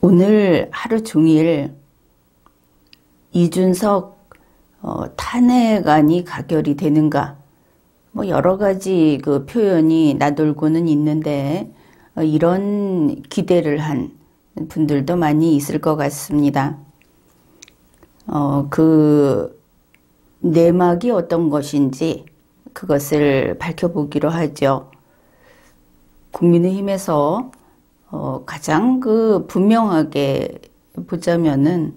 오늘 하루 종일 이준석 탄핵안이 가결이 되는가, 뭐 여러 가지 그 표현이 나돌고는 있는데 이런 기대를 한 분들도 많이 있을 것 같습니다. 그 내막이 어떤 것인지 그것을 밝혀보기로 하죠. 국민의힘에서 가장 그 분명하게 보자면은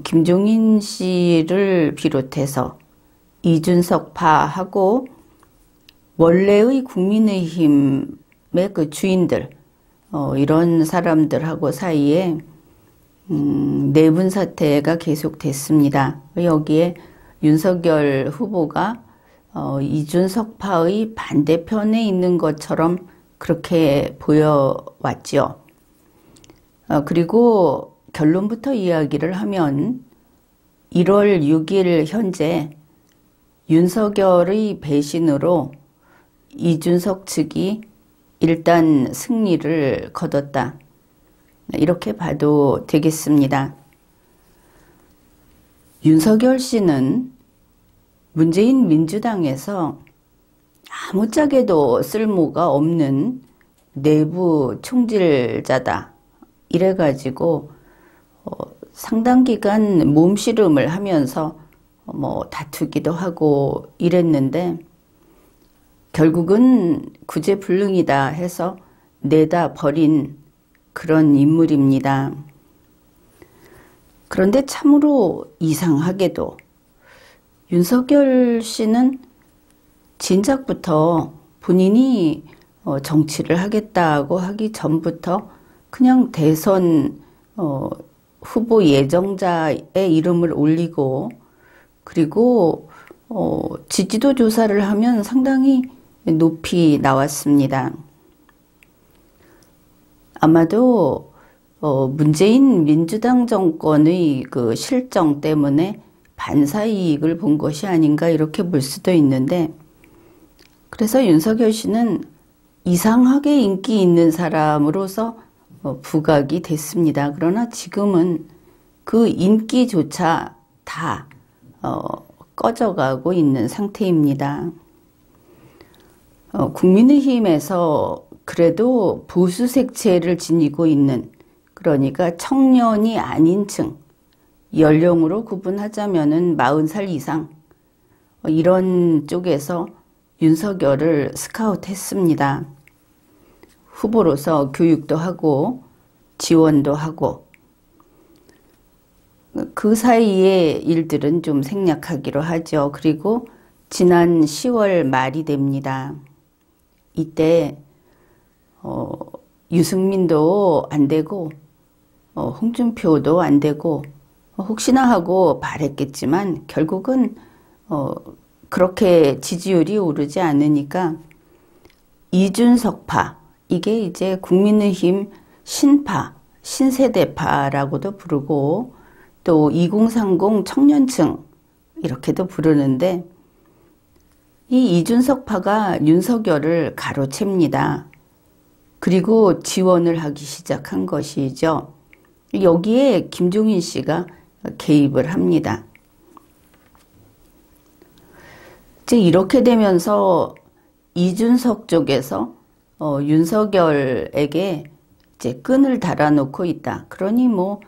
김종인 씨를 비롯해서 이준석파하고 원래의 국민의힘의 그 주인들, 이런 사람들하고 사이에 내분 사태가 계속됐습니다. 여기에 윤석열 후보가 이준석파의 반대편에 있는 것처럼 그렇게 보여왔죠. 그리고 결론부터 이야기를 하면 1월 6일 현재 윤석열의 배신으로 이준석 측이 일단 승리를 거뒀다, 이렇게 봐도 되겠습니다. 윤석열 씨는 문재인 민주당에서 아무짝에도 쓸모가 없는 내부 총질자다, 이래가지고 상당 기간 몸씨름을 하면서 뭐 다투기도 하고 이랬는데 결국은 구제불능이다 해서 내다 버린 그런 인물입니다. 그런데 참으로 이상하게도 윤석열 씨는 진작부터 본인이 정치를 하겠다고 하기 전부터 그냥 대선 후보 예정자의 이름을 올리고, 그리고 지지도 조사를 하면 상당히 높이 나왔습니다. 아마도 문재인 민주당 정권의 그 실정 때문에 반사이익을 본 것이 아닌가, 이렇게 볼 수도 있는데, 그래서 윤석열 씨는 이상하게 인기 있는 사람으로서 부각이 됐습니다. 그러나 지금은 그 인기조차 다 꺼져가고 있는 상태입니다. 국민의힘에서 그래도 보수 색채를 지니고 있는, 그러니까 청년이 아닌 층, 연령으로 구분하자면은 40살 이상, 이런 쪽에서 윤석열을 스카웃했습니다. 후보로서 교육도 하고 지원도 하고, 그 사이의 일들은 좀 생략하기로 하죠. 그리고 지난 10월 말이 됩니다. 이때 유승민도 안 되고 홍준표도 안 되고, 혹시나 하고 바랬겠지만 결국은 그렇게 지지율이 오르지 않으니까 이준석파, 이게 이제 국민의힘 신파, 신세대파라고도 부르고 또 2030 청년층, 이렇게도 부르는데, 이 이준석파가 윤석열을 가로챕니다. 그리고 지원을 하기 시작한 것이죠. 여기에 김종인 씨가 개입을 합니다. 이제 이렇게 되면서 이준석 쪽에서 윤석열에게 이제 끈을 달아놓고 있다. 그러니 뭐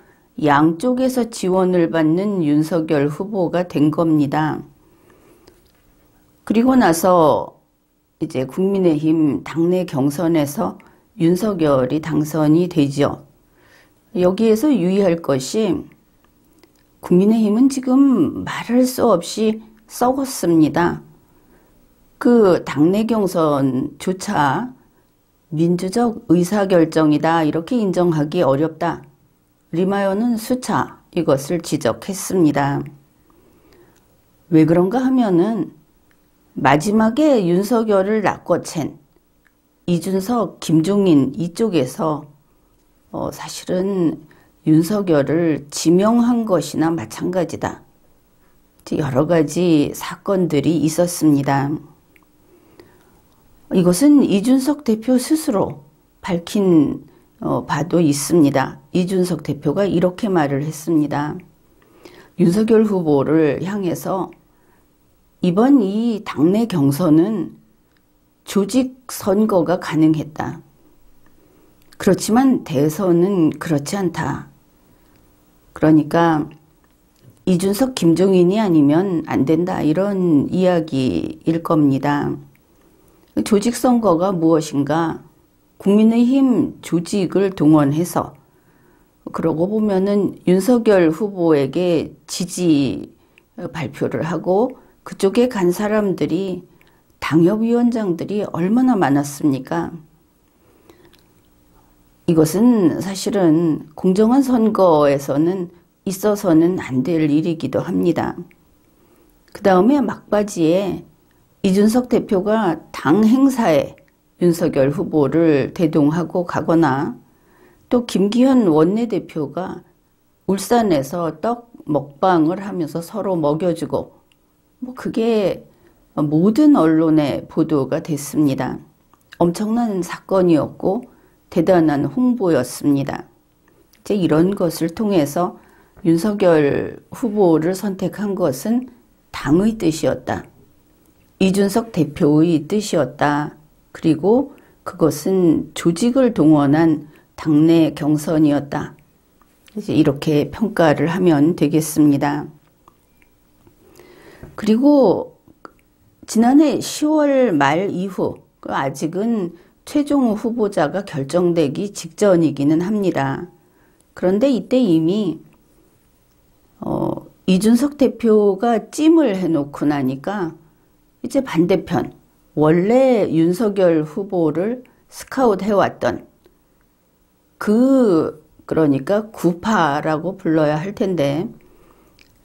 양쪽에서 지원을 받는 윤석열 후보가 된 겁니다. 그리고 나서 이제 국민의힘 당내 경선에서 윤석열이 당선이 되죠. 여기에서 유의할 것이, 국민의힘은 지금 말할 수 없이 썩었습니다. 그 당내 경선조차 민주적 의사결정이다, 이렇게 인정하기 어렵다. 리마요는 수차 이것을 지적했습니다. 왜 그런가 하면은 마지막에 윤석열을 낚아챈 이준석, 김종인 이쪽에서 사실은 윤석열을 지명한 것이나 마찬가지다, 여러 가지 사건들이 있었습니다. 이것은 이준석 대표 스스로 밝힌 바도 있습니다. 이준석 대표가 이렇게 말을 했습니다. 윤석열 후보를 향해서 이번 이 당내 경선은 조직 선거가 가능했다. 그렇지만 대선은 그렇지 않다. 그러니까 이준석, 김종인이 아니면 안 된다. 이런 이야기일 겁니다. 조직 선거가 무엇인가? 국민의힘 조직을 동원해서 그러고 보면은 윤석열 후보에게 지지 발표를 하고 그쪽에 간 사람들이 당협위원장들이 얼마나 많았습니까? 이것은 사실은 공정한 선거에서는 있어서는 안 될 일이기도 합니다. 그 다음에 막바지에 이준석 대표가 당 행사에 윤석열 후보를 대동하고 가거나 또 김기현 원내대표가 울산에서 떡 먹방을 하면서 서로 먹여주고 그게 모든 언론에 보도가 됐습니다. 엄청난 사건이었고 대단한 홍보였습니다. 이제 이런 것을 통해서 윤석열 후보를 선택한 것은 당의 뜻이었다. 이준석 대표의 뜻이었다. 그리고 그것은 조직을 동원한 당내 경선이었다. 이제 이렇게 평가를 하면 되겠습니다. 그리고 지난해 10월 말 이후 아직은 최종 후보자가 결정되기 직전이기는 합니다. 그런데 이때 이미 이준석 대표가 찜을 해놓고 나니까 이제 반대편 원래 윤석열 후보를 스카웃 해왔던 그러니까 구파라고 불러야 할 텐데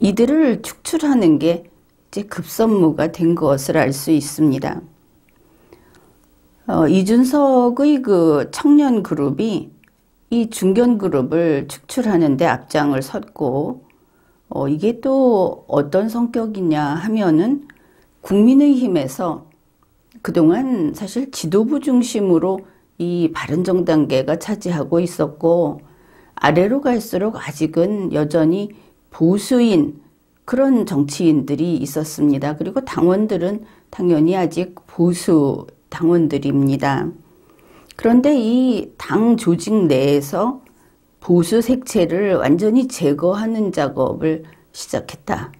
이들을 축출하는 게 이제 급선무가 된 것을 알 수 있습니다. 이준석의 그 청년 그룹이 이 중견 그룹을 축출하는 데 앞장을 섰고 이게 또 어떤 성격이냐 하면은 국민의힘에서 그동안 사실 지도부 중심으로 이 바른정당계가 차지하고 있었고 아래로 갈수록 아직은 여전히 보수인 그런 정치인들이 있었습니다. 그리고 당원들은 당연히 아직 보수 당원들입니다. 그런데 이 당 조직 내에서 보수 색채를 완전히 제거하는 작업을 시작했다.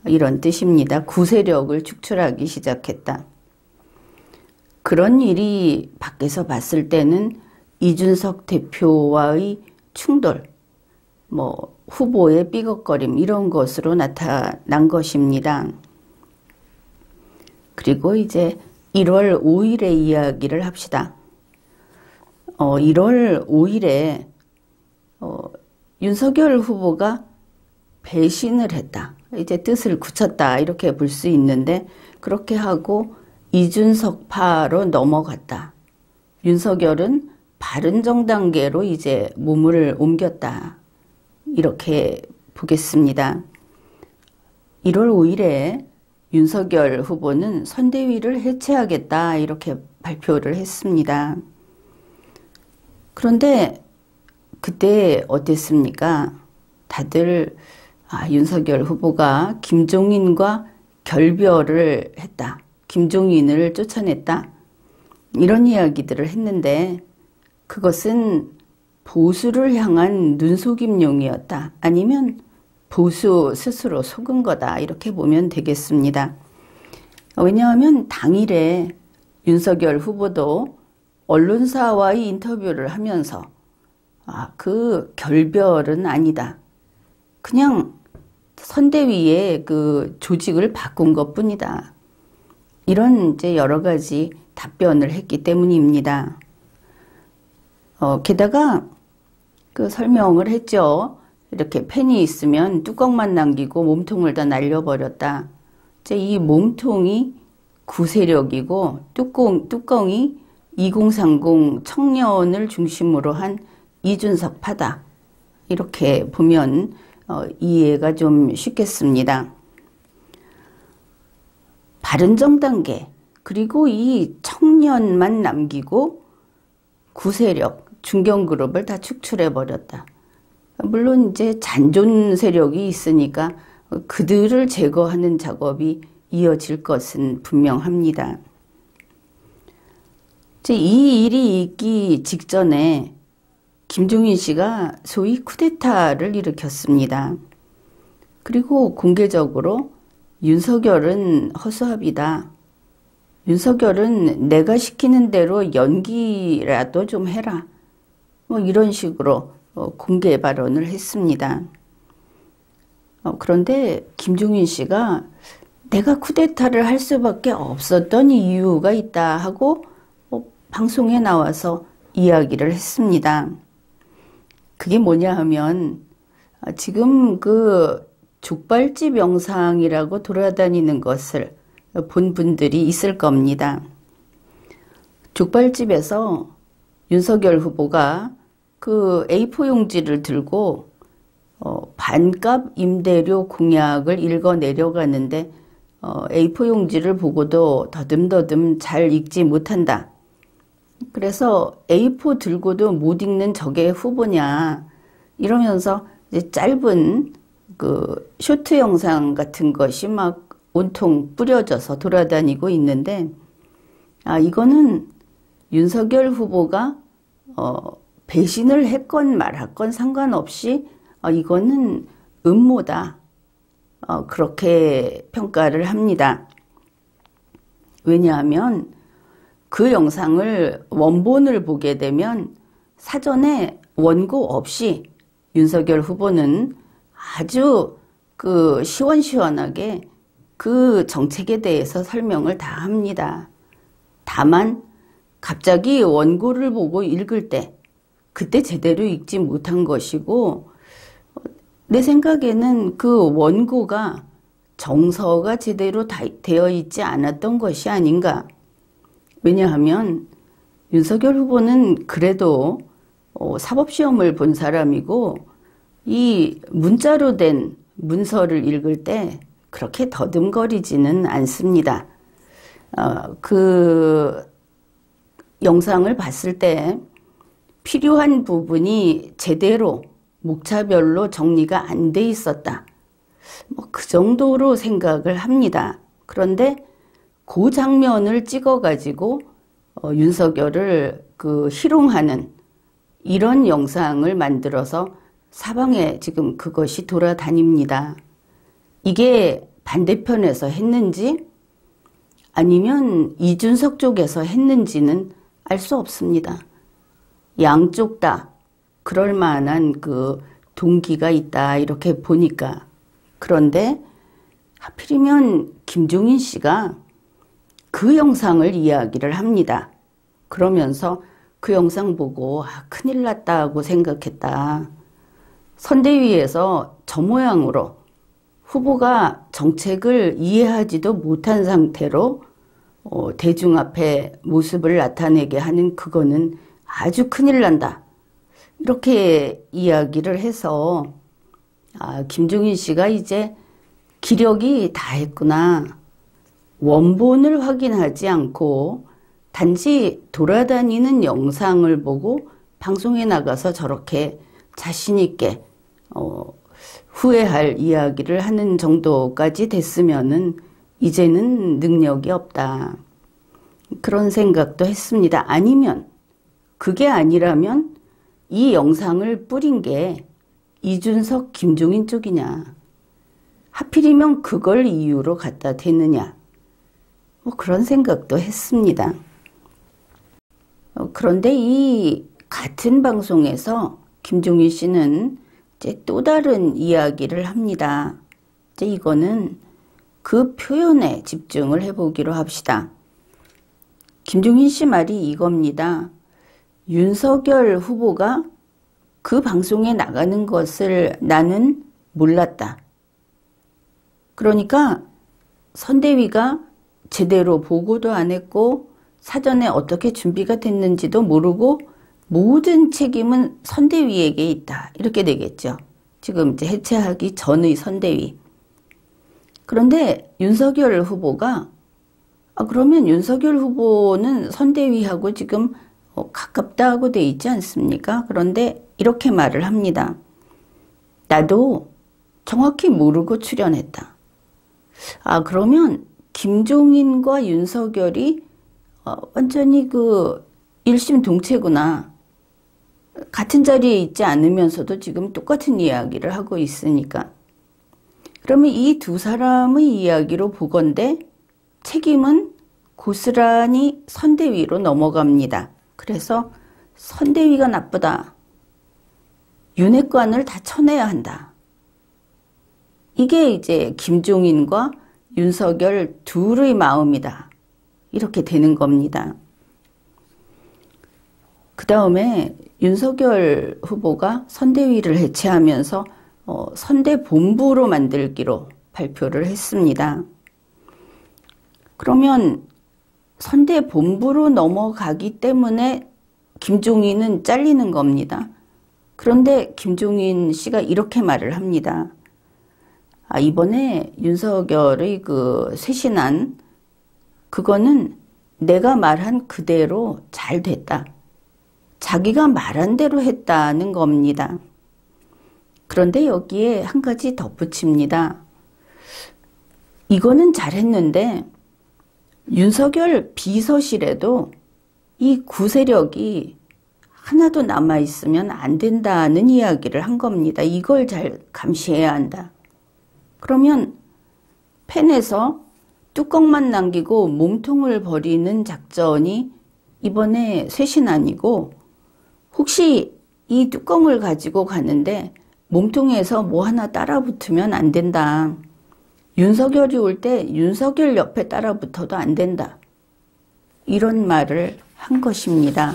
이런 뜻입니다. 구세력을 축출하기 시작했다. 그런 일이 밖에서 봤을 때는 이준석 대표와의 충돌, 후보의 삐걱거림 이런 것으로 나타난 것입니다. 그리고 이제 1월 5일의 이야기를 합시다. 1월 5일에 윤석열 후보가 배신을 했다. 이제 뜻을 굳혔다. 이렇게 볼 수 있는데 그렇게 하고 이준석파로 넘어갔다. 윤석열은 바른정당계로 이제 몸을 옮겼다. 이렇게 보겠습니다. 1월 5일에 윤석열 후보는 선대위를 해체하겠다. 이렇게 발표를 했습니다. 그런데 그때 어땠습니까? 다들 윤석열 후보가 김종인과 결별을 했다. 김종인을 쫓아냈다. 이런 이야기들을 했는데 그것은 보수를 향한 눈속임용이었다. 아니면 보수 스스로 속은 거다. 이렇게 보면 되겠습니다. 왜냐하면 당일에 윤석열 후보도 언론사와의 인터뷰를 하면서 그 결별은 아니다. 그냥 선대위의 그 조직을 바꾼 것뿐이다. 이런 이제 여러 가지 답변을 했기 때문입니다. 게다가 그 설명을 했죠. 이렇게 펜이 있으면 뚜껑만 남기고 몸통을 다 날려버렸다. 이제 이 몸통이 구세력이고 뚜껑이 2030 청년을 중심으로 한 이준석 파다. 이렇게 보면 이해가 좀 쉽겠습니다. 바른정당계 그리고 이 청년만 남기고 구세력 중견그룹을 다 축출해버렸다. 물론 이제 잔존 세력이 있으니까 그들을 제거하는 작업이 이어질 것은 분명합니다. 이 일이 있기 직전에 김종인 씨가 소위 쿠데타를 일으켰습니다. 그리고 공개적으로 윤석열은 허수아비다. 윤석열은 내가 시키는 대로 연기라도 좀 해라. 뭐 이런 식으로 공개 발언을 했습니다. 그런데 김종인 씨가 내가 쿠데타를 할 수밖에 없었던 이유가 있다 하고 방송에 나와서 이야기를 했습니다. 그게 뭐냐 하면 지금 그 족발집 영상이라고 돌아다니는 것을 본 분들이 있을 겁니다. 족발집에서 윤석열 후보가 그 A4 용지를 들고 반값 임대료 공약을 읽어 내려가는데 A4 용지를 보고도 더듬더듬 잘 읽지 못한다. 그래서 A4 들고도 못 읽는 저게 후보냐 이러면서 이제 짧은 그 쇼트 영상 같은 것이 막 온통 뿌려져서 돌아다니고 있는데 이거는 윤석열 후보가 배신을 했건 말았건 상관없이 이거는 음모다. 그렇게 평가를 합니다. 왜냐하면 그 영상을 원본을 보게 되면 사전에 원고 없이 윤석열 후보는 아주 그 시원시원하게 그 정책에 대해서 설명을 다 합니다. 다만 갑자기 원고를 보고 읽을 때 그때 제대로 읽지 못한 것이고 내 생각에는 그 원고가 정서가 제대로 되어 있지 않았던 것이 아닌가. 왜냐하면 윤석열 후보는 그래도 사법시험을 본 사람이고 이 문자로 된 문서를 읽을 때 그렇게 더듬거리지는 않습니다. 그 영상을 봤을 때 필요한 부분이 제대로 목차별로 정리가 안 돼 있었다. 뭐 그 정도로 생각을 합니다. 그런데 그 장면을 찍어가지고 윤석열을 그 희롱하는 이런 영상을 만들어서 사방에 지금 그것이 돌아다닙니다. 이게 반대편에서 했는지 아니면 이준석 쪽에서 했는지는 알 수 없습니다. 양쪽 다 그럴 만한 그 동기가 있다 이렇게 보니까. 그런데 하필이면 김종인 씨가 그 영상을 이야기를 합니다. 그러면서 그 영상 보고 큰일 났다고 생각했다. 선대위에서 저 모양으로 후보가 정책을 이해하지도 못한 상태로 대중 앞에 모습을 나타내게 하는 그거는 아주 큰일 난다. 이렇게 이야기를 해서 김종인 씨가 이제 기력이 다했구나. 원본을 확인하지 않고 단지 돌아다니는 영상을 보고 방송에 나가서 저렇게 자신 있게 후회할 이야기를 하는 정도까지 됐으면은 이제는 능력이 없다. 그런 생각도 했습니다. 아니면 그게 아니라면 이 영상을 뿌린 게 이준석, 김종인 쪽이냐. 하필이면 그걸 이유로 갖다 대느냐. 뭐 그런 생각도 했습니다. 그런데 이 같은 방송에서 김종인 씨는 이제 또 다른 이야기를 합니다. 이제 이거는 그 표현에 집중을 해보기로 합시다. 김종인 씨 말이 이겁니다. 윤석열 후보가 그 방송에 나가는 것을 나는 몰랐다. 그러니까 선대위가 제대로 보고도 안 했고 사전에 어떻게 준비가 됐는지도 모르고 모든 책임은 선대위에게 있다. 이렇게 되겠죠. 지금 이제 해체하기 전의 선대위. 그런데 윤석열 후보가 그러면 윤석열 후보는 선대위하고 지금 가깝다고 돼 있지 않습니까? 그런데 이렇게 말을 합니다. 나도 정확히 모르고 출연했다. 아, 그러면 김종인과 윤석열이 완전히 일심동체구나. 같은 자리에 있지 않으면서도 지금 똑같은 이야기를 하고 있으니까. 그러면 이 두 사람의 이야기로 보건대 책임은 고스란히 선대위로 넘어갑니다. 그래서 선대위가 나쁘다. 윤핵관을 다 쳐내야 한다. 이게 이제 김종인과 윤석열 둘의 마음이다. 이렇게 되는 겁니다. 그 다음에 윤석열 후보가 선대위를 해체하면서 선대본부로 만들기로 발표를 했습니다. 그러면 선대본부로 넘어가기 때문에 김종인은 잘리는 겁니다. 그런데 김종인 씨가 이렇게 말을 합니다. 아, 이번에 윤석열의 쇄신안, 그거는 내가 말한 그대로 잘 됐다. 자기가 말한 대로 했다는 겁니다. 그런데 여기에 한 가지 덧붙입니다. 이거는 잘했는데 윤석열 비서실에도 이 구세력이 하나도 남아있으면 안 된다는 이야기를 한 겁니다. 이걸 잘 감시해야 한다. 그러면 펜에서 뚜껑만 남기고 몸통을 버리는 작전이 이번에 쇄신안이고, 혹시 이 뚜껑을 가지고 가는데 몸통에서 뭐 하나 따라 붙으면 안 된다. 윤석열이 올 때 윤석열 옆에 따라 붙어도 안 된다. 이런 말을 한 것입니다.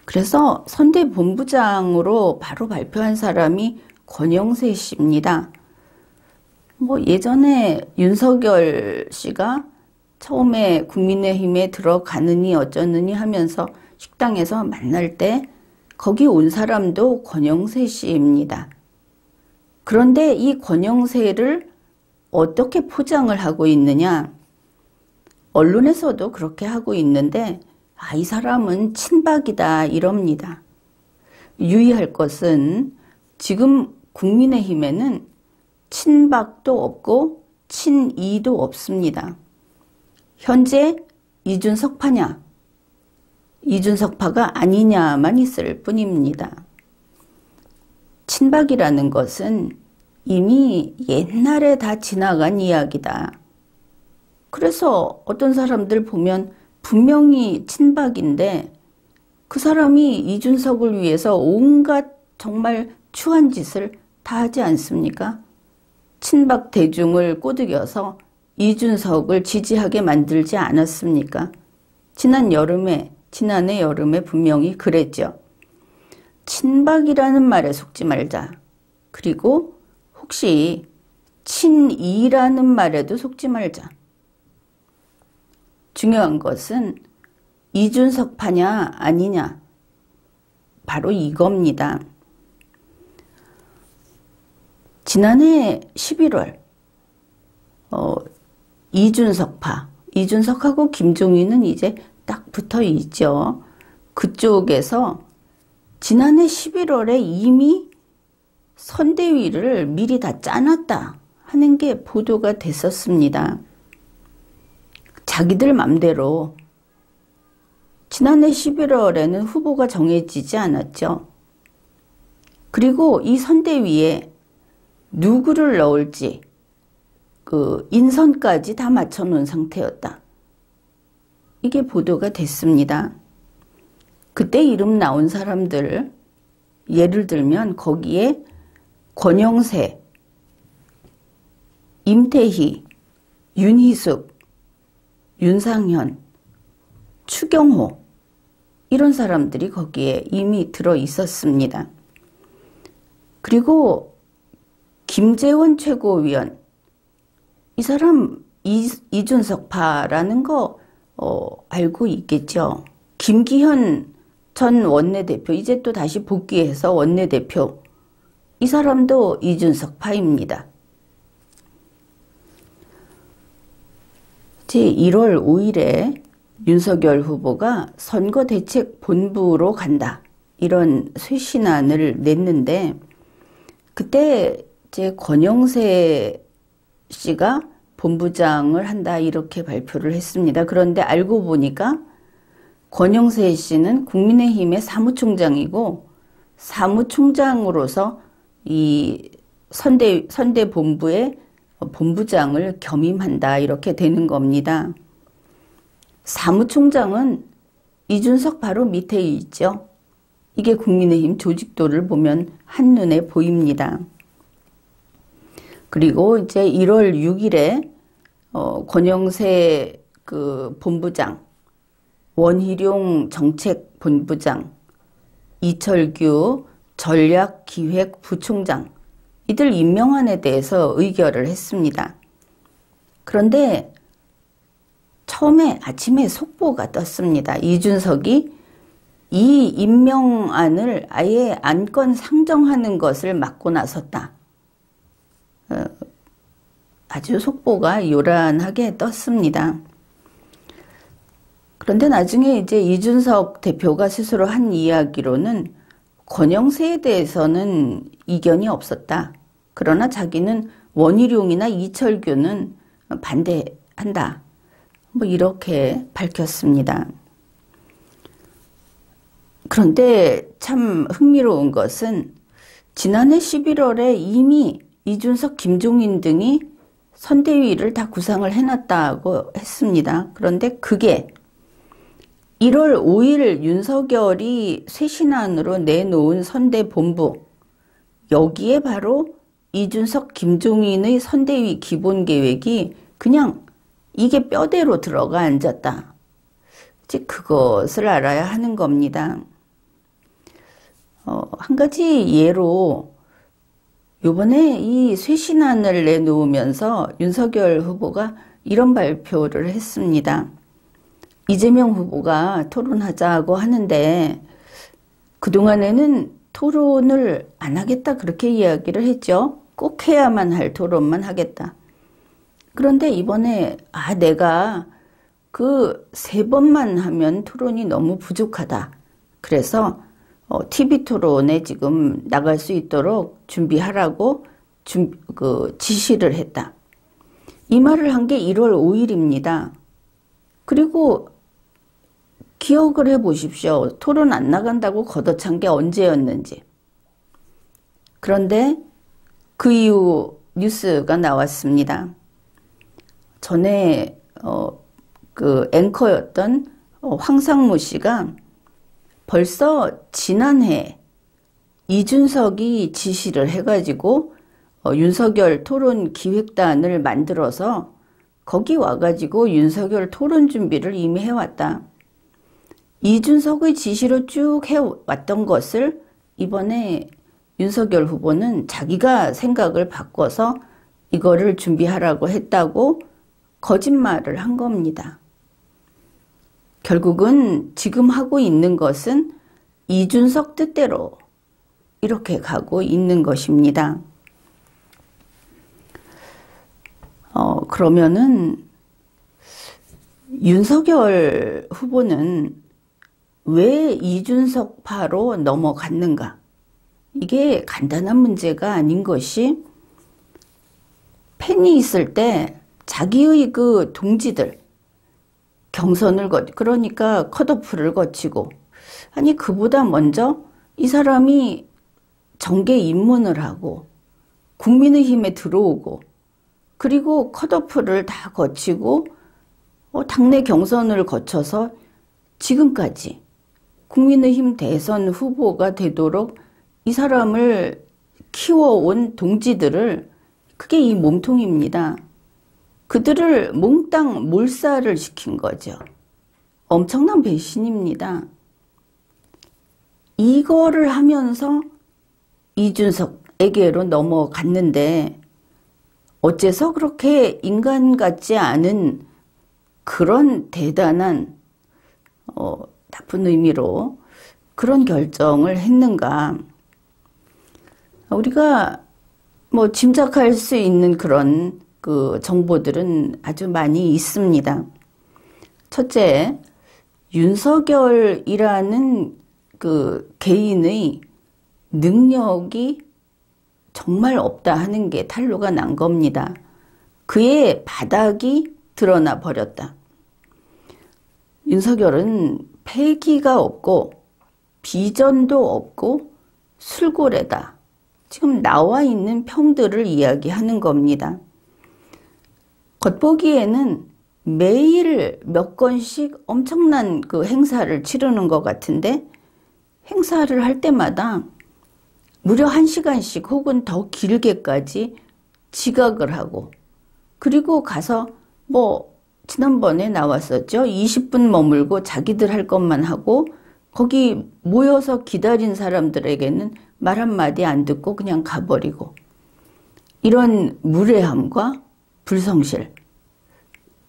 그래서 선대본부장으로 바로 발표한 사람이 권영세 씨입니다. 예전에 윤석열 씨가 처음에 국민의힘에 들어가느니 어쩌느니 하면서 식당에서 만날 때 거기 온 사람도 권영세 씨입니다. 그런데 이 권영세를 어떻게 포장을 하고 있느냐? 언론에서도 그렇게 하고 있는데 이 사람은 친박이다 이럽니다. 유의할 것은 지금 국민의힘에는 친박도 없고 친이도 없습니다. 현재 이준석파냐, 이준석파가 아니냐만 있을 뿐입니다. 친박이라는 것은 이미 옛날에 다 지나간 이야기다. 그래서 어떤 사람들 보면 분명히 친박인데 그 사람이 이준석을 위해서 온갖 정말 추한 짓을 다 하지 않습니까? 친박 대중을 꼬드겨서 이준석을 지지하게 만들지 않았습니까? 지난해 여름에 분명히 그랬죠. 친박이라는 말에 속지 말자. 그리고 혹시 친이라는 말에도 속지 말자. 중요한 것은 이준석파냐 아니냐. 바로 이겁니다. 지난해 11월 이준석하고 김종인은 이제 딱 붙어 있죠. 그쪽에서 지난해 11월에 이미 선대위를 미리 다 짜놨다 하는 게 보도가 됐었습니다. 자기들 맘대로 지난해 11월에는 후보가 정해지지 않았죠. 그리고 이 선대위에 누구를 넣을지 인선까지 다 맞춰놓은 상태였다. 이게 보도가 됐습니다. 그때 이름 나온 사람들, 예를 들면 거기에 권영세, 임태희, 윤희숙, 윤상현, 추경호 이런 사람들이 거기에 이미 들어 있었습니다. 그리고 김재원 최고위원, 이 사람 이준석파라는 거 알고 있겠죠. 김기현 전 원내대표, 이제 또 다시 복귀해서 원내대표, 이 사람도 이준석파입니다. 제 1월 5일에 윤석열 후보가 선거대책본부로 간다. 이런 쇄신안을 냈는데 그때 이제 권영세 씨가 본부장을 한다 이렇게 발표를 했습니다. 그런데 알고 보니까 권영세 씨는 국민의힘의 사무총장이고 사무총장으로서 이 선대본부의 본부장을 겸임한다 이렇게 되는 겁니다. 사무총장은 이준석 바로 밑에 있죠. 이게 국민의힘 조직도를 보면 한눈에 보입니다. 그리고 이제 1월 6일에 권영세 그 본부장, 원희룡 정책본부장, 이철규 전략기획부총장 이들 임명안에 대해서 의결을 했습니다. 그런데 처음에 아침에 속보가 떴습니다. 이준석이 이 임명안을 아예 안건 상정하는 것을 맡고 나섰다. 아주 속보가 요란하게 떴습니다. 그런데 나중에 이제 이준석 대표가 스스로 한 이야기로는 권영세에 대해서는 이견이 없었다. 그러나 자기는 원희룡이나 이철규는 반대한다. 뭐 이렇게 밝혔습니다. 그런데 참 흥미로운 것은 지난해 11월에 이미 이준석, 김종인 등이 선대위를 다 구상을 해놨다고 했습니다. 그런데 그게 1월 5일 윤석열이 쇄신안으로 내놓은 선대본부, 여기에 바로 이준석, 김종인의 선대위 기본계획이 그냥 이게 뼈대로 들어가 앉았다. 이제 그것을 알아야 하는 겁니다. 한 가지 예로 요번에 이 쇄신안을 내놓으면서 윤석열 후보가 이런 발표를 했습니다. 이재명 후보가 토론하자고 하는데 그동안에는 토론을 안 하겠다 그렇게 이야기를 했죠. 꼭 해야만 할 토론만 하겠다. 그런데 이번에 내가 그 3번만 하면 토론이 너무 부족하다. 그래서 TV 토론에 지금 나갈 수 있도록 준비하라고 지시를 했다. 이 말을 한 게 1월 5일입니다. 그리고 기억을 해보십시오. 토론 안 나간다고 걷어찬 게 언제였는지. 그런데 그 이후 뉴스가 나왔습니다. 전에 그 앵커였던 황상무 씨가 벌써 지난해 이준석이 지시를 해가지고 윤석열 토론 기획단을 만들어서 거기 와가지고 윤석열 토론 준비를 이미 해왔다. 이준석의 지시로 쭉 해왔던 것을 이번에 윤석열 후보는 자기가 생각을 바꿔서 이거를 준비하라고 했다고 거짓말을 한 겁니다. 결국은 지금 하고 있는 것은 이준석 뜻대로 이렇게 가고 있는 것입니다. 그러면은 윤석열 후보는 왜 이준석파로 넘어갔는가? 이게 간단한 문제가 아닌 것이 팬이 있을 때 자기의 그 동지들 경선을 그러니까 컷오프를 거치고 아니 그보다 먼저 이 사람이 정계 입문을 하고 국민의힘에 들어오고 그리고 컷오프를 다 거치고 당내 경선을 거쳐서 지금까지 국민의힘 대선 후보가 되도록 이 사람을 키워온 동지들을 그게 이 몸통입니다. 그들을 몽땅 몰살을 시킨 거죠. 엄청난 배신입니다. 이거를 하면서 이준석에게로 넘어갔는데 어째서 그렇게 인간 같지 않은 그런 대단한 나쁜 의미로 그런 결정을 했는가. 우리가 뭐 짐작할 수 있는 그런 그 정보들은 아주 많이 있습니다. 첫째, 윤석열이라는 그 개인의 능력이 정말 없다 하는 게 탄로가 난 겁니다. 그의 바닥이 드러나 버렸다. 윤석열은 패기가 없고 비전도 없고 술고래다. 지금 나와 있는 평들을 이야기하는 겁니다. 겉보기에는 매일 몇 건씩 엄청난 그 행사를 치르는 것 같은데 행사를 할 때마다 무려 1시간씩 혹은 더 길게까지 지각을 하고 그리고 가서 뭐 지난번에 나왔었죠. 20분 머물고 자기들 할 것만 하고 거기 모여서 기다린 사람들에게는 말 한마디 안 듣고 그냥 가버리고 이런 무례함과 불성실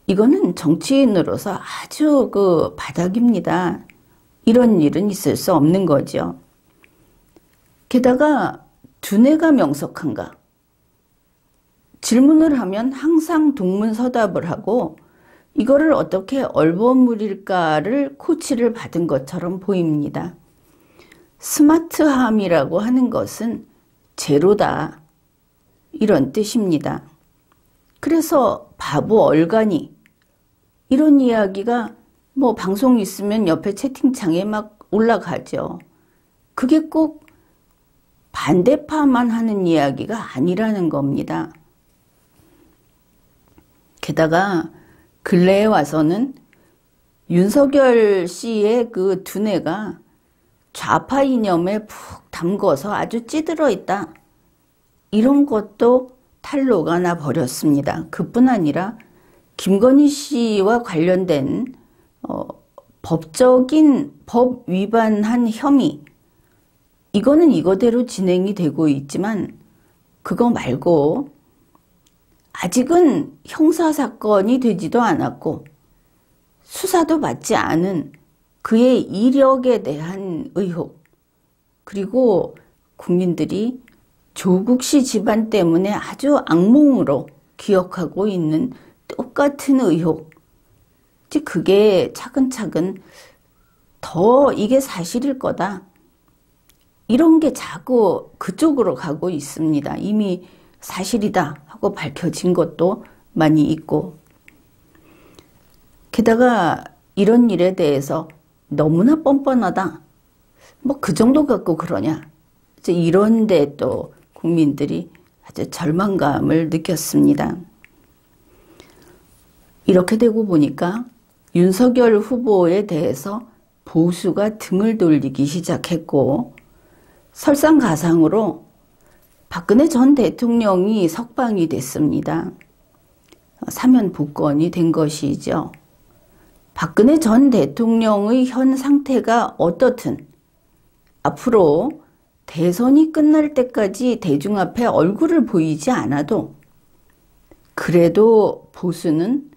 이거는 정치인으로서 아주 그 바닥입니다. 이런 일은 있을 수 없는 거죠. 게다가 두뇌가 명석한가? 질문을 하면 항상 동문서답을 하고 이거를 어떻게 얼버무릴까를 코치를 받은 것처럼 보입니다. 스마트함이라고 하는 것은 제로다. 이런 뜻입니다. 그래서 바보 얼간이 이런 이야기가 뭐 방송 있으면 옆에 채팅창에 막 올라가죠. 그게 꼭 반대파만 하는 이야기가 아니라는 겁니다. 게다가 근래에 와서는 윤석열 씨의 그 두뇌가 좌파 이념에 푹 담궈서 아주 찌들어 있다. 이런 것도 탄로가 나 버렸습니다. 그뿐 아니라 김건희 씨와 관련된 법적인 법 위반한 혐의 이거는 이거대로 진행이 되고 있지만 그거 말고 아직은 형사사건이 되지도 않았고 수사도 받지 않은 그의 이력에 대한 의혹 그리고 국민들이 조국 씨 집안 때문에 아주 악몽으로 기억하고 있는 똑같은 의혹 즉 그게 차근차근 더 이게 사실일 거다 이런 게 자꾸 그쪽으로 가고 있습니다. 이미 사실이다 하고 밝혀진 것도 많이 있고 게다가 이런 일에 대해서 너무나 뻔뻔하다 뭐 그 정도 갖고 그러냐 이런데 또 국민들이 아주 절망감을 느꼈습니다. 이렇게 되고 보니까 윤석열 후보에 대해서 보수가 등을 돌리기 시작했고 설상가상으로 박근혜 전 대통령이 석방이 됐습니다. 사면 복권이 된 것이죠. 박근혜 전 대통령의 현 상태가 어떻든 앞으로 대선이 끝날 때까지 대중 앞에 얼굴을 보이지 않아도 그래도 보수는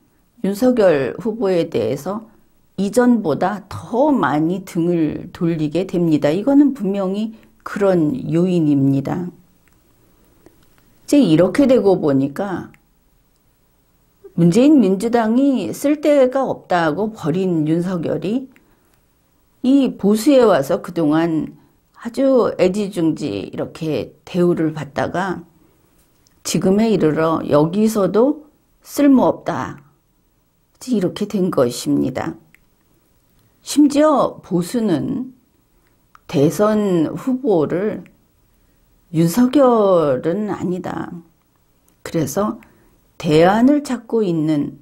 윤석열 후보에 대해서 이전보다 더 많이 등을 돌리게 됩니다. 이거는 분명히 그런 요인입니다. 이제 이렇게 되고 보니까 문재인 민주당이 쓸데가 없다고 버린 윤석열이 이 보수에 와서 그동안 아주 애지중지 이렇게 대우를 받다가 지금에 이르러 여기서도 쓸모없다. 이렇게 된 것입니다. 심지어 보수는 대선 후보를 윤석열은 아니다. 그래서 대안을 찾고 있는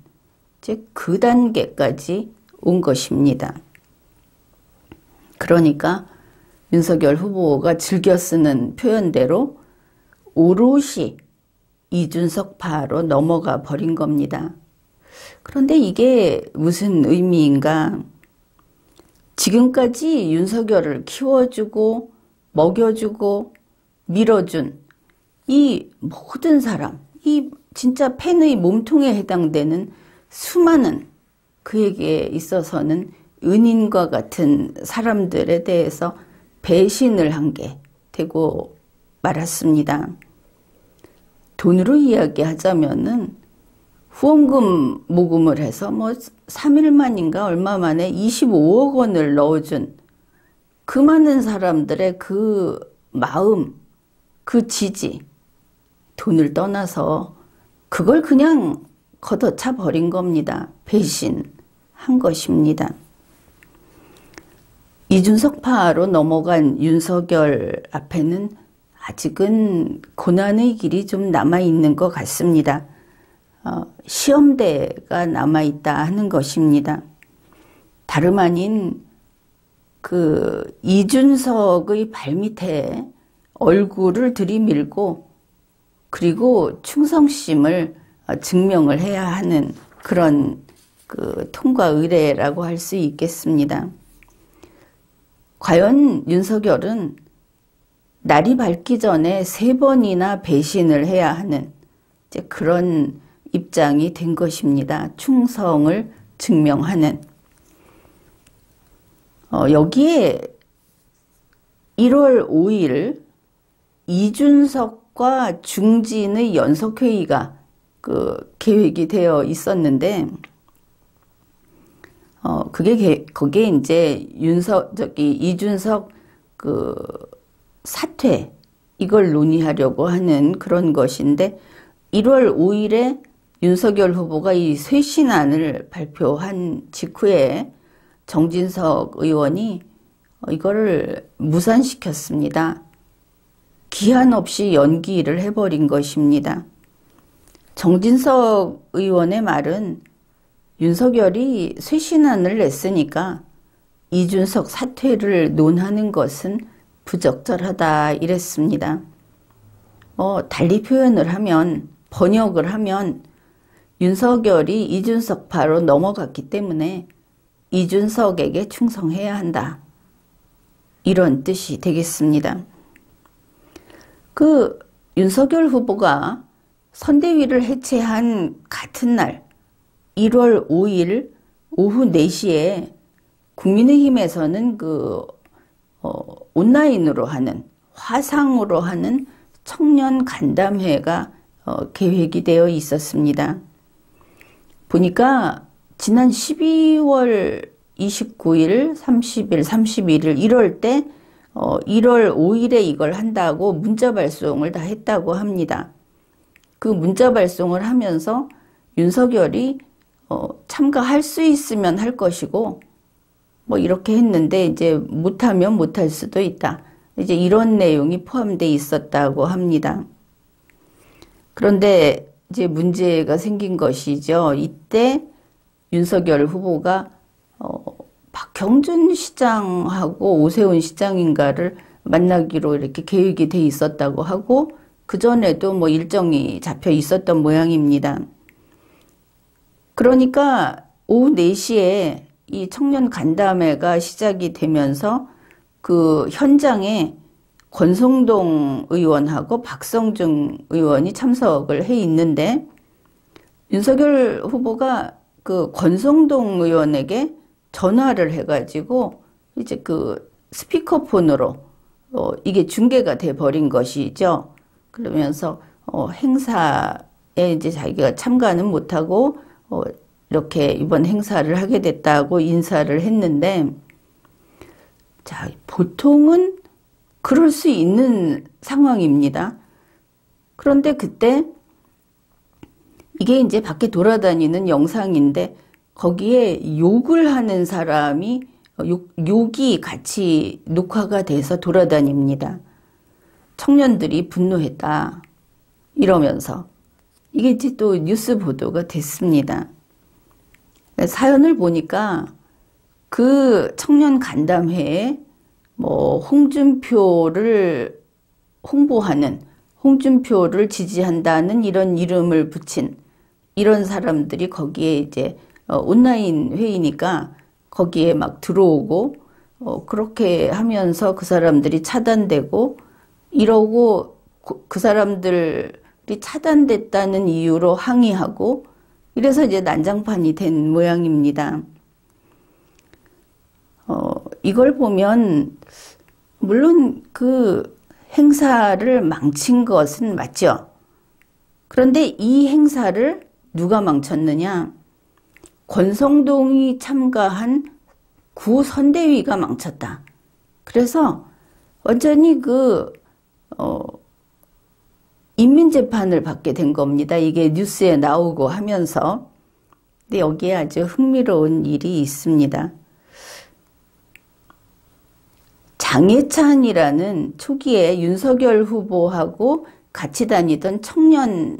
이제 그 단계까지 온 것입니다. 그러니까 윤석열 후보가 즐겨 쓰는 표현대로 오롯이 이준석파로 넘어가 버린 겁니다. 그런데 이게 무슨 의미인가? 지금까지 윤석열을 키워주고 먹여주고 밀어준 이 모든 사람, 이 진짜 팬의 몸통에 해당되는 수많은 그에게 있어서는 은인과 같은 사람들에 대해서 배신을 한 게 되고 말았습니다. 돈으로 이야기하자면은 후원금 모금을 해서 뭐 3일 만인가 얼마 만에 25억 원을 넣어준 그 많은 사람들의 그 마음, 그 지지, 돈을 떠나서 그걸 그냥 걷어차 버린 겁니다. 배신한 것입니다. 이준석파로 넘어간 윤석열 앞에는 아직은 고난의 길이 좀 남아있는 것 같습니다. 시험대가 남아있다 하는 것입니다. 다름 아닌 그 이준석의 발밑에 얼굴을 들이밀고 그리고 충성심을 증명을 해야 하는 그런 그 통과 의례라고 할 수 있겠습니다. 과연 윤석열은 날이 밝기 전에 3번이나 배신을 해야 하는 이제 그런 입장이 된 것입니다. 충성을 증명하는. 여기에 1월 5일 이준석과 중진의 연석회의가 계획이 되어 있었는데, 거기에 이제 이준석 사퇴, 이걸 논의하려고 하는 그런 것인데, 1월 5일에 윤석열 후보가 이 쇄신안을 발표한 직후에 정진석 의원이 이거를 무산시켰습니다. 기한 없이 연기를 해버린 것입니다. 정진석 의원의 말은 윤석열이 쇄신안을 냈으니까 이준석 사퇴를 논하는 것은 부적절하다 이랬습니다. 달리 표현을 하면, 번역을 하면 윤석열이 이준석파로 넘어갔기 때문에 이준석에게 충성해야 한다. 이런 뜻이 되겠습니다. 윤석열 후보가 선대위를 해체한 같은 날 1월 5일 오후 4시에 국민의힘에서는 온라인으로 하는, 화상으로 하는 청년 간담회가 계획이 되어 있었습니다. 보니까 지난 12월 29일, 30일, 31일 이럴 때 1월 5일에 이걸 한다고 문자 발송을 다 했다고 합니다. 그 문자 발송을 하면서 윤석열이 참가할 수 있으면 할 것이고 뭐 이렇게 했는데 이제 못하면 못할 수도 있다. 이제 이런 내용이 포함되어 있었다고 합니다. 그런데 이제 문제가 생긴 것이죠. 이때 윤석열 후보가 박형준 시장하고 오세훈 시장인가를 만나기로 이렇게 계획이 돼 있었다고 하고 그전에도 뭐 일정이 잡혀 있었던 모양입니다. 그러니까 오후 4시에 이 청년 간담회가 시작이 되면서 그 현장에 권성동 의원하고 박성중 의원이 참석을 해 있는데 윤석열 후보가 그 권성동 의원에게 전화를 해가지고 이제 그 스피커폰으로 이게 중계가 돼 버린 것이죠. 그러면서 행사에 이제 자기가 참가는 못하고 이렇게 이번 행사를 하게 됐다고 인사를 했는데, 자, 보통은 그럴 수 있는 상황입니다. 그런데 그때 이게 이제 밖에 돌아다니는 영상인데 거기에 욕을 하는 사람이 욕이 같이 녹화가 돼서 돌아다닙니다. 청년들이 분노했다 이러면서 이게 이제 또 뉴스 보도가 됐습니다. 사연을 보니까 그 청년 간담회에 뭐 홍준표를 홍보하는, 홍준표를 지지한다는 이런 이름을 붙인 이런 사람들이 거기에 이제 온라인 회의니까 거기에 막 들어오고 그렇게 하면서 그 사람들이 차단되고 이러고 그 사람들이 차단됐다는 이유로 항의하고 이래서 이제 난장판이 된 모양입니다. 이걸 보면 물론 그 행사를 망친 것은 맞죠. 그런데 이 행사를 누가 망쳤느냐? 권성동이 참가한 구선대위가 망쳤다. 그래서 완전히 인민재판을 받게 된 겁니다. 이게 뉴스에 나오고 하면서. 근데 여기에 아주 흥미로운 일이 있습니다. 장해찬이라는 초기에 윤석열 후보하고 같이 다니던 청년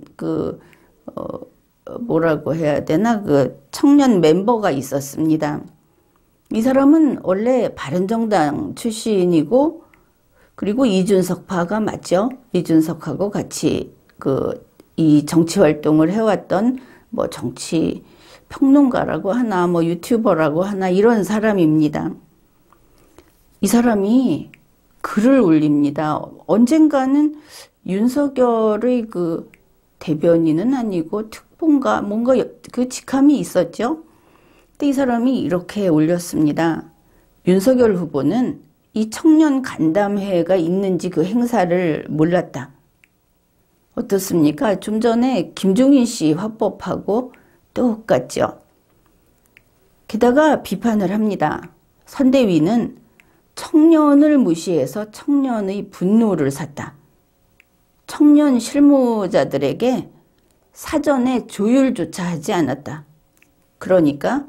뭐라고 해야 되나? 청년 멤버가 있었습니다. 이 사람은 원래 바른정당 출신이고, 그리고 이준석파가 맞죠? 이준석하고 같이 이 정치 활동을 해왔던 뭐 정치 평론가라고 하나, 뭐 유튜버라고 하나, 이런 사람입니다. 이 사람이 글을 올립니다. 언젠가는 윤석열의 대변인은 아니고 특보인가 뭔가 직함이 있었죠. 근데 이 사람이 이렇게 올렸습니다. 윤석열 후보는 이 청년 간담회가 있는지 그 행사를 몰랐다. 어떻습니까? 좀 전에 김종인 씨 화법하고 똑같죠. 게다가 비판을 합니다. 선대위는 청년을 무시해서 청년의 분노를 샀다. 청년 실무자들에게 사전에 조율조차 하지 않았다. 그러니까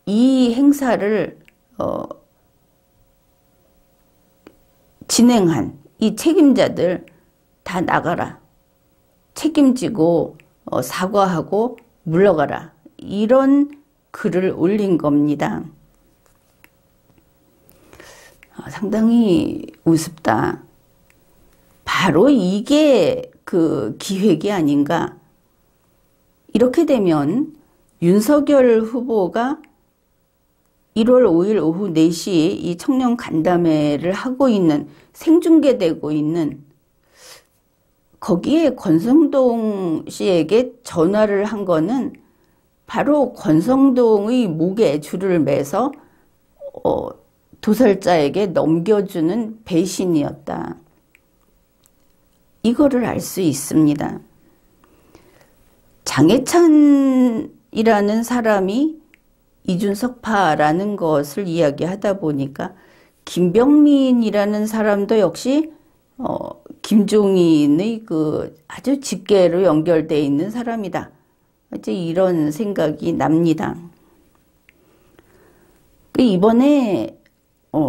이 행사를 진행한 이 책임자들 다 나가라. 책임지고 사과하고 물러가라. 이런 글을 올린 겁니다. 상당히 우습다. 바로 이게 그 기획이 아닌가. 이렇게 되면 윤석열 후보가 1월 5일 오후 4시 이 청년 간담회를 하고 있는, 생중계되고 있는, 거기에 권성동 씨에게 전화를 한 거는 바로 권성동의 목에 줄을 매서 도살자에게 넘겨주는 배신이었다. 이거를 알 수 있습니다. 장해찬이라는 사람이 이준석파라는 것을 이야기하다 보니까 김병민이라는 사람도 역시 김종인의 아주 직계로 연결되어 있는 사람이다. 이제 이런 생각이 납니다. 이번에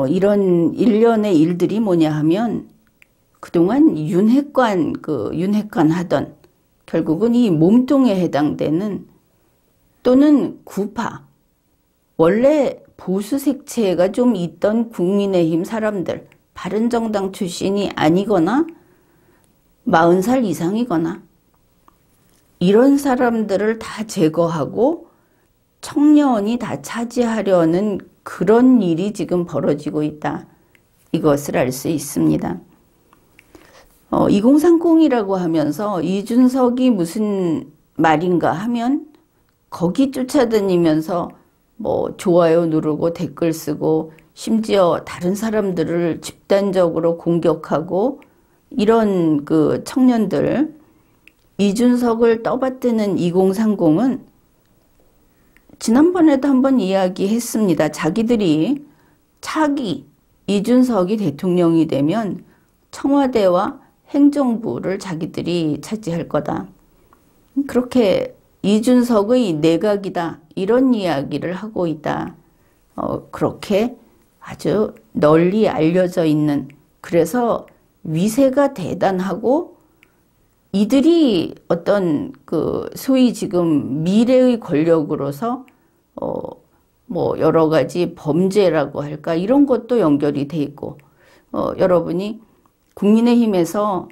이런 일련의 일들이 뭐냐 하면 그동안 윤핵관 하던, 결국은 이 몸통에 해당되는, 또는 구파, 원래 보수 색채가 좀 있던 국민의힘 사람들, 바른정당 출신이 아니거나 40살 이상이거나 이런 사람들을 다 제거하고 청년이 다 차지하려는 그런 일이 지금 벌어지고 있다. 이것을 알 수 있습니다. 2030이라고 하면서 이준석이 무슨 말인가 하면 거기 쫓아다니면서 뭐 좋아요 누르고 댓글 쓰고 심지어 다른 사람들을 집단적으로 공격하고 이런 청년들, 이준석을 떠받드는 2030은 지난번에도 한번 이야기했습니다. 자기들이 차기 이준석이 대통령이 되면 청와대와 행정부를 자기들이 차지할 거다. 그렇게 이준석의 내각이다. 이런 이야기를 하고 있다. 그렇게 아주 널리 알려져 있는, 그래서 위세가 대단하고 이들이 어떤 소위 지금 미래의 권력으로서 뭐 여러 가지 범죄라고 할까 이런 것도 연결이 돼 있고, 여러분이 국민의힘에서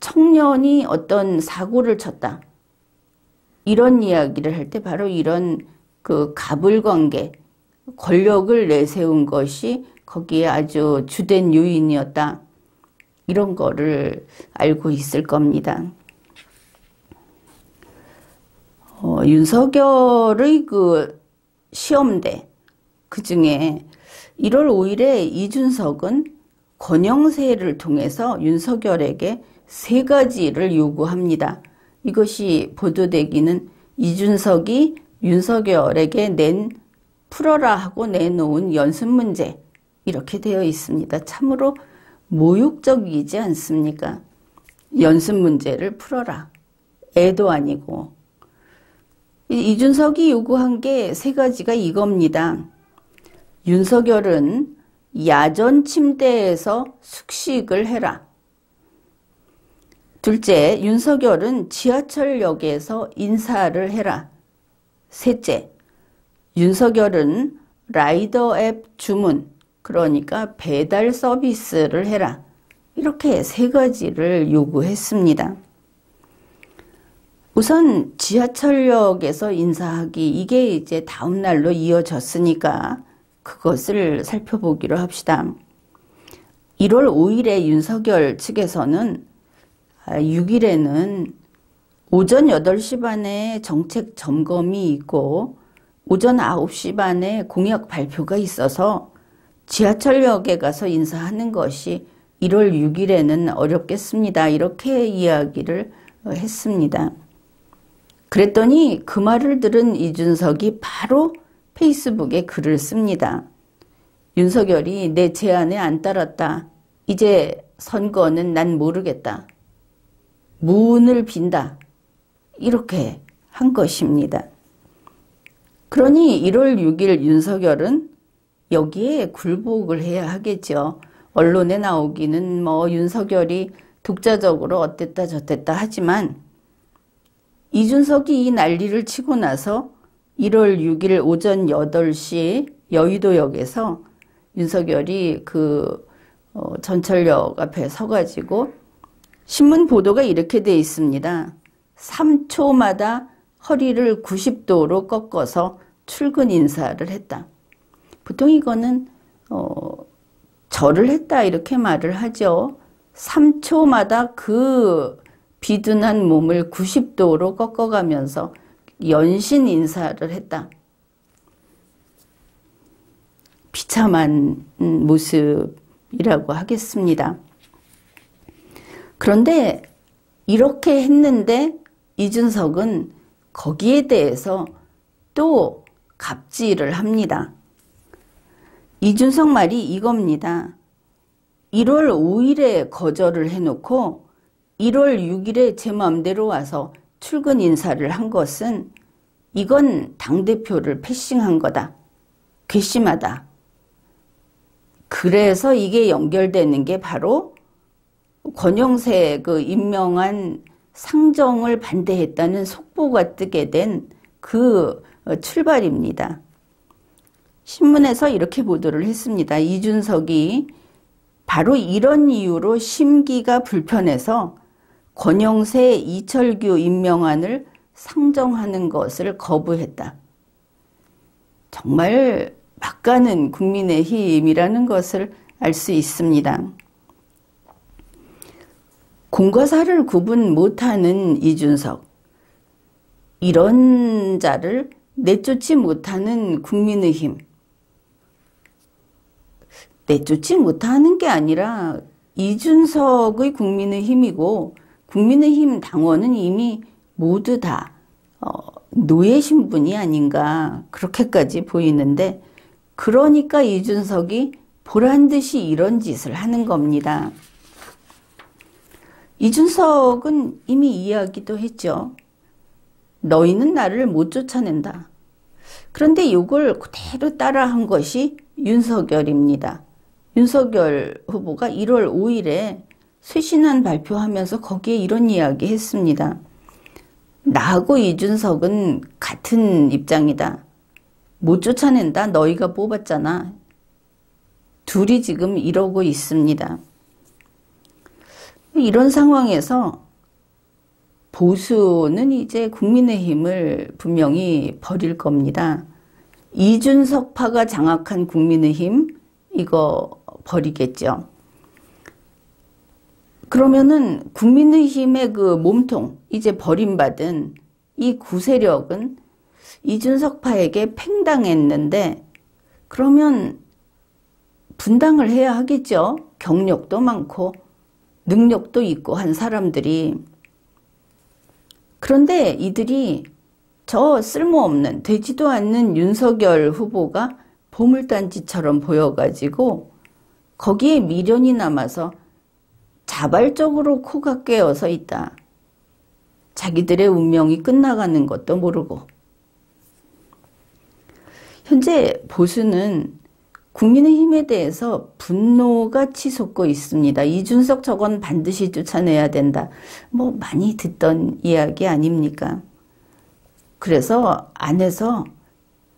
청년이 어떤 사고를 쳤다 이런 이야기를 할 때 바로 이런 가불관계, 권력을 내세운 것이 거기에 아주 주된 요인이었다. 이런 거를 알고 있을 겁니다. 윤석열의 시험대, 그 중에 1월 5일에 이준석은 권영세를 통해서 윤석열에게 3가지를 요구합니다. 이것이 보도되기는 이준석이 윤석열에게 풀어라 하고 내놓은 연습 문제, 이렇게 되어 있습니다. 참으로 모욕적이지 않습니까? 연습 문제를 풀어라. 애도 아니고. 이준석이 요구한 게 세 가지가 이겁니다. 윤석열은 야전 침대에서 숙식을 해라. 둘째, 윤석열은 지하철역에서 인사를 해라. 셋째, 윤석열은 라이더 앱 주문, 그러니까 배달 서비스를 해라. 이렇게 세 가지를 요구했습니다. 우선 지하철역에서 인사하기, 이게 이제 다음 날로 이어졌으니까 그것을 살펴보기로 합시다. 1월 5일에 윤석열 측에서는 6일에는 오전 8시 반에 정책 점검이 있고 오전 9시 반에 공약 발표가 있어서 지하철역에 가서 인사하는 것이 1월 6일에는 어렵겠습니다. 이렇게 이야기를 했습니다. 그랬더니 그 말을 들은 이준석이 바로 페이스북에 글을 씁니다. 윤석열이 내 제안에 안 따랐다. 이제 선거는 난 모르겠다. 문을 빈다. 이렇게 한 것입니다. 그러니 1월 6일 윤석열은 여기에 굴복을 해야 하겠죠. 언론에 나오기는 윤석열이 독자적으로 어땠다 저땠다 하지만 이준석이 이 난리를 치고 나서 1월 6일 오전 8시 여의도역에서 윤석열이 전철역 앞에 서가지고 신문 보도가 이렇게 돼 있습니다. 3초마다 허리를 90도로 꺾어서 출근 인사를 했다. 보통 이거는 절을 했다 이렇게 말을 하죠. 3초마다 그 비둔한 몸을 90도로 꺾어가면서 연신 인사를 했다. 비참한 모습이라고 하겠습니다. 그런데 이렇게 했는데 이준석은 거기에 대해서 또 갑질을 합니다. 이준석 말이 이겁니다. 1월 5일에 거절을 해놓고 1월 6일에 제 마음대로 와서 출근 인사를 한 것은 이건 당대표를 패싱한 거다. 괘씸하다. 그래서 이게 연결되는 게 바로 권영세 임명한 상정을 반대했다는 속보가 뜨게 된 그 출발입니다. 신문에서 이렇게 보도를 했습니다. 이준석이 바로 이런 이유로 심기가 불편해서 권영세, 이철규 임명안을 상정하는 것을 거부했다. 정말 막가는 국민의힘이라는 것을 알 수 있습니다. 공과 사를 구분 못하는 이준석, 이런 자를 내쫓지 못하는 국민의힘, 내쫓지 못하는 게 아니라 이준석의 국민의힘이고 국민의힘 당원은 이미 모두 다 노예 신분이 아닌가 그렇게까지 보이는데, 그러니까 이준석이 보란듯이 이런 짓을 하는 겁니다. 이준석은 이미 이야기도 했죠. 너희는 나를 못 쫓아낸다. 그런데 이걸 그대로 따라한 것이 윤석열입니다. 윤석열 후보가 1월 5일에 쇄신안 발표하면서 거기에 이런 이야기 했습니다. 나하고 이준석은 같은 입장이다. 못 쫓아낸다. 너희가 뽑았잖아. 둘이 지금 이러고 있습니다. 이런 상황에서 보수는 이제 국민의힘을 분명히 버릴 겁니다. 이준석파가 장악한 국민의힘 이거 버리겠죠. 그러면은 국민의힘의 그 몸통, 이제 버림받은 이 구세력은 이준석파에게 팽당했는데, 그러면 분당을 해야 하겠죠. 경력도 많고 능력도 있고 한 사람들이. 그런데 이들이 저 쓸모없는 되지도 않는 윤석열 후보가 보물단지처럼 보여가지고 거기에 미련이 남아서 자발적으로 코가 깨어서 있다. 자기들의 운명이 끝나가는 것도 모르고. 현재 보수는 국민의힘에 대해서 분노가 치솟고 있습니다. 이준석 저건 반드시 쫓아내야 된다. 뭐 많이 듣던 이야기 아닙니까? 그래서 안에서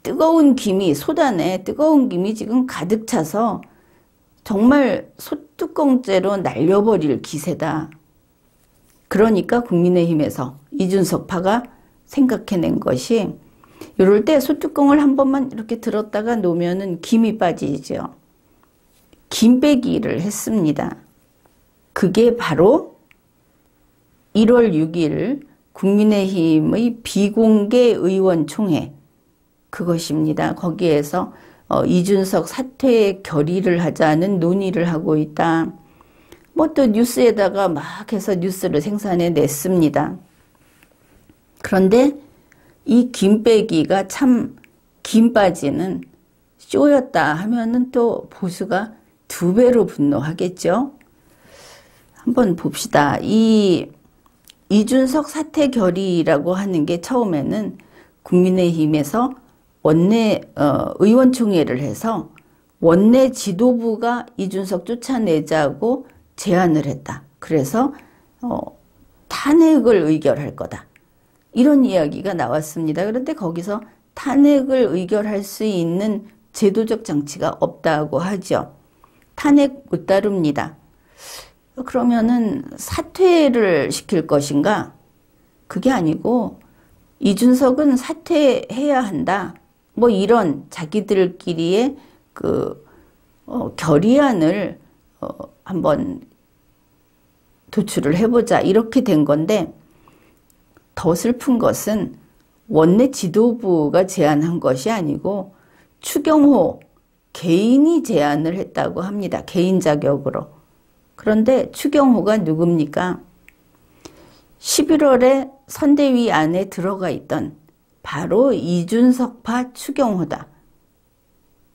뜨거운 김이, 솥안에 뜨거운 김이 지금 가득 차서 정말 솥뚜껑째로 날려버릴 기세다. 그러니까 국민의힘에서 이준석 파가 생각해낸 것이 이럴 때 솥뚜껑을 한 번만 이렇게 들었다가 놓으면은 김이 빠지죠. 김 빼기를 했습니다. 그게 바로 1월 6일 국민의힘의 비공개 의원총회 그것입니다. 거기에서 이준석 사퇴 결의를 하자는 논의를 하고 있다. 뭐 또 뉴스에다가 막 해서 뉴스를 생산해 냈습니다. 그런데 이 김 빼기가 참 김 빠지는 쇼였다 하면은 또 보수가 2배로 분노하겠죠. 한번 봅시다. 이 이준석 사퇴 결의라고 하는 게 처음에는 국민의힘에서 원내 의원총회를 해서 원내 지도부가 이준석 쫓아내자고 제안을 했다. 그래서 탄핵을 의결할 거다. 이런 이야기가 나왔습니다. 그런데 거기서 탄핵을 의결할 수 있는 제도적 장치가 없다고 하죠. 탄핵 못 다룹니다. 그러면은 사퇴를 시킬 것인가? 그게 아니고 이준석은 사퇴해야 한다. 뭐 이런 자기들끼리의 그 결의안을 한번 도출을 해보자 이렇게 된 건데 더 슬픈 것은 원내 지도부가 제안한 것이 아니고 추경호 개인이 제안을 했다고 합니다. 개인 자격으로. 그런데 추경호가 누굽니까? 11월에 선대위 안에 들어가 있던 바로 이준석파 추경호다.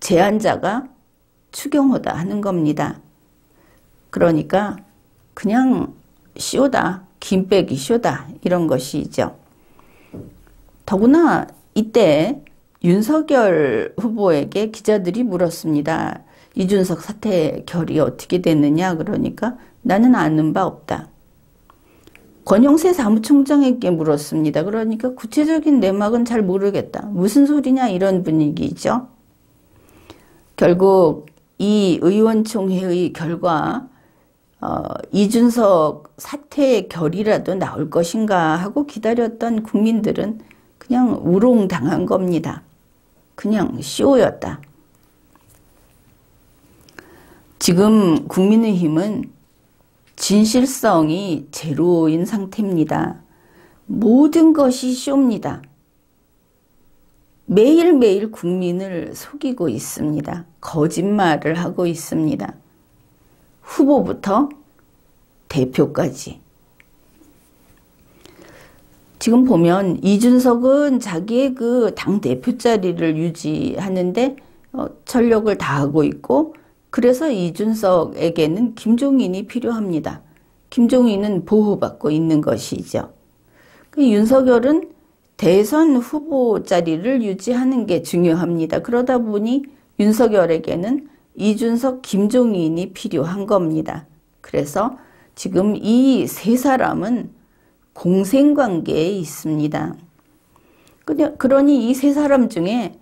제안자가 추경호다 하는 겁니다. 그러니까 그냥 쇼다. 김 빼기 쇼다. 이런 것이죠. 더구나 이때 윤석열 후보에게 기자들이 물었습니다. 이준석 사퇴 결의 어떻게 됐느냐 그러니까 나는 아는 바 없다. 권영세 사무총장에게 물었습니다. 그러니까 구체적인 내막은 잘 모르겠다. 무슨 소리냐 이런 분위기죠. 결국 이 의원총회의 결과 이준석 사퇴 결의라도 나올 것인가 하고 기다렸던 국민들은 그냥 우롱당한 겁니다. 그냥 쇼였다. 지금 국민의힘은 진실성이 제로인 상태입니다. 모든 것이 쇼입니다. 매일매일 국민을 속이고 있습니다. 거짓말을 하고 있습니다. 후보부터 대표까지. 지금 보면 이준석은 자기의 그 당대표 자리를 유지하는데 전력을 다하고 있고 그래서 이준석에게는 김종인이 필요합니다. 김종인은 보호받고 있는 것이죠. 윤석열은 대선 후보 자리를 유지하는 게 중요합니다. 그러다 보니 윤석열에게는 이준석, 김종인이 필요한 겁니다. 그래서 지금 이 세 사람은 공생관계에 있습니다. 그러니 이 세 사람 중에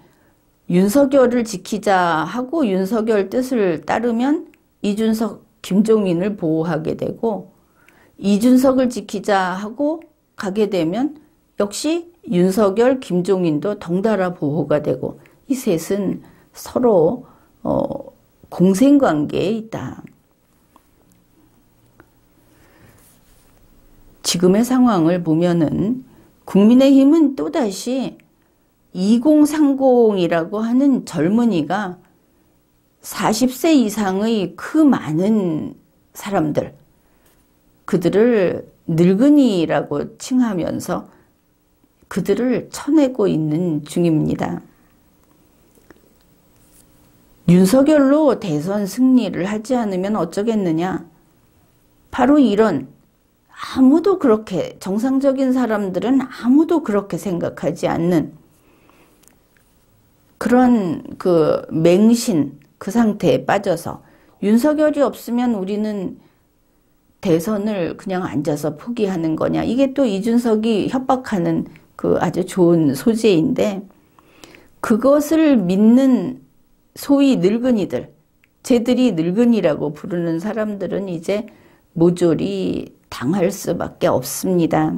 윤석열을 지키자 하고 윤석열 뜻을 따르면 이준석, 김종인을 보호하게 되고 이준석을 지키자 하고 가게 되면 역시 윤석열, 김종인도 덩달아 보호가 되고 이 셋은 서로 공생관계에 있다. 지금의 상황을 보면은 국민의힘은 또다시 2030이라고 하는 젊은이가 40세 이상의 그 많은 사람들, 그들을 늙은이라고 칭하면서 그들을 쳐내고 있는 중입니다. 윤석열로 대선 승리를 하지 않으면 어쩌겠느냐? 바로 이런 아무도 그렇게 정상적인 사람들은 아무도 그렇게 생각하지 않는 그런 그 맹신 그 상태에 빠져서 윤석열이 없으면 우리는 대선을 그냥 앉아서 포기하는 거냐. 이게 또 이준석이 협박하는 그 아주 좋은 소재인데 그것을 믿는 소위 늙은이들, 쟤들이 늙은이라고 부르는 사람들은 이제 모조리 당할 수밖에 없습니다.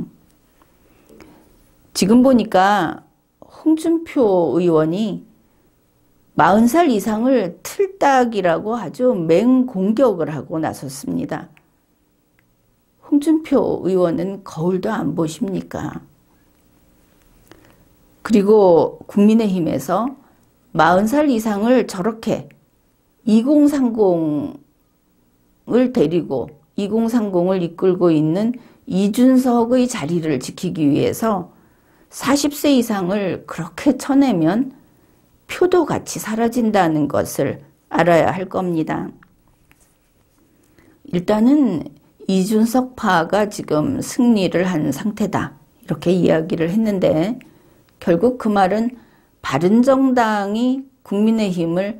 지금 보니까 홍준표 의원이 40살 이상을 틀딱이라고 아주 맹공격을 하고 나섰습니다. 홍준표 의원은 거울도 안 보십니까? 그리고 국민의힘에서 40살 이상을 저렇게 2030을 데리고 2030을 이끌고 있는 이준석의 자리를 지키기 위해서 40세 이상을 그렇게 쳐내면 표도 같이 사라진다는 것을 알아야 할 겁니다. 일단은 이준석파가 지금 승리를 한 상태다. 이렇게 이야기를 했는데 결국 그 말은 바른정당이 국민의힘을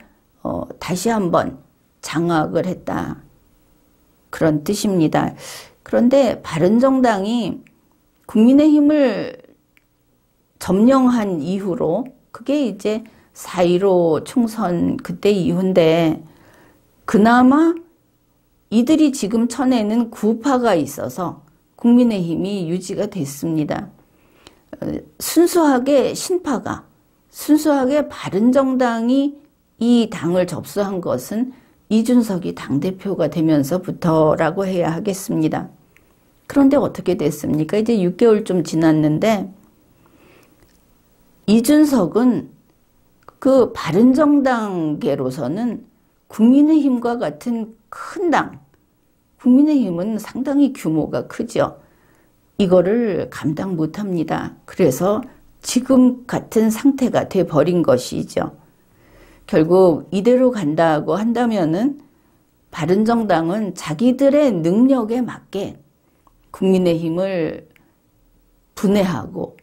다시 한번 장악을 했다. 그런 뜻입니다. 그런데 바른정당이 국민의힘을 점령한 이후로 그게 이제 4.15 총선 그때 이후인데 그나마 이들이 지금 쳐내는 구파가 있어서 국민의힘이 유지가 됐습니다. 순수하게 신파가 순수하게 바른정당이 이 당을 접수한 것은 이준석이 당대표가 되면서부터라고 해야 하겠습니다. 그런데 어떻게 됐습니까? 이제 6개월 좀 지났는데 이준석은 그 바른정당계로서는 국민의힘과 같은 큰 당, 국민의힘은 상당히 규모가 크죠. 이거를 감당 못합니다. 그래서 지금 같은 상태가 돼버린 것이죠. 결국 이대로 간다고 한다면은 바른정당은 자기들의 능력에 맞게 국민의힘을 분해하고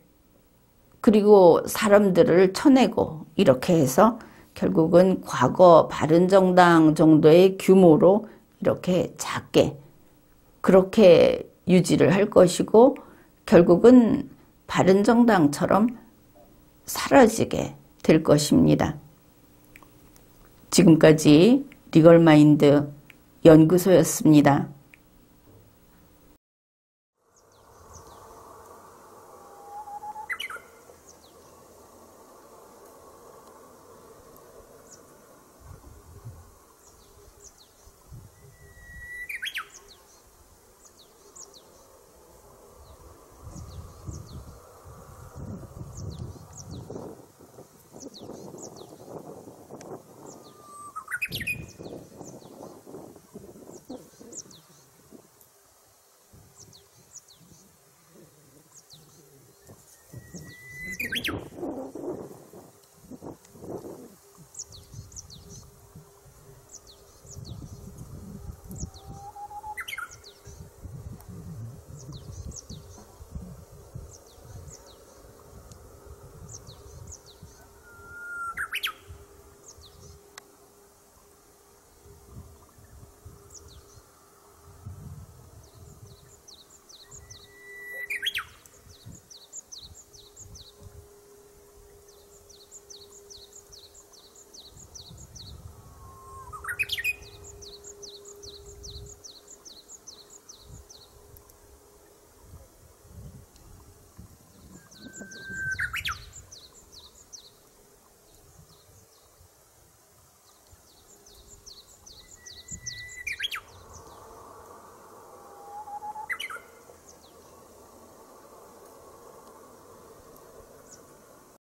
그리고 사람들을 쳐내고 이렇게 해서 결국은 과거 바른정당 정도의 규모로 이렇게 작게 그렇게 유지를 할 것이고 결국은 바른정당처럼 사라지게 될 것입니다. 지금까지 리걸마인드 연구소였습니다.